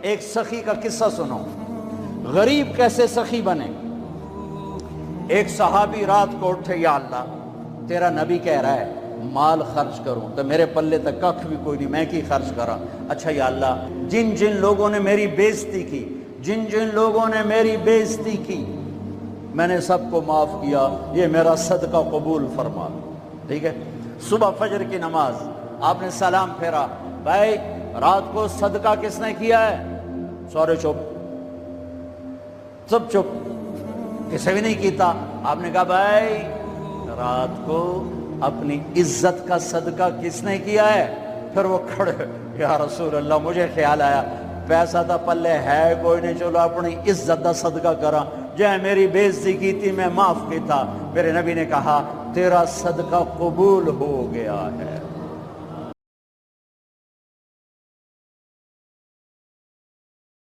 ایک سخی کا قصہ سنو، غریب کیسے سخی بنے۔ ایک صحابی رات کو اٹھے، یا اللہ تیرا نبی کہہ رہا ہے مال خرچ کروں تو میرے پلے تک ککھ بھی کوئی نہیں، میں کی خرچ کرا۔ اچھا یا اللہ جن جن لوگوں نے میری بےزتی کی، جن جن لوگوں نے میری بےزتی کی، میں نے سب کو معاف کیا، یہ میرا صدقہ قبول فرما۔ ٹھیک ہے، صبح فجر کی نماز آپ نے سلام پھیرا، بھائی رات کو صدقہ کس نے کیا ہے؟ سارے چپ، سب چپ، کسی بھی نہیں کیتا۔ آپ نے کہا بھائی رات کو اپنی عزت کا صدقہ کس نے کیا ہے؟ پھر وہ کھڑے، یا رسول اللہ مجھے خیال آیا پیسہ تو پلے ہے کوئی نہیں، چلو اپنی عزت کا صدقہ کرا، جائے میری بےزتی کی تھی میں معاف کیتا۔ میرے نبی نے کہا تیرا صدقہ قبول ہو گیا ہے۔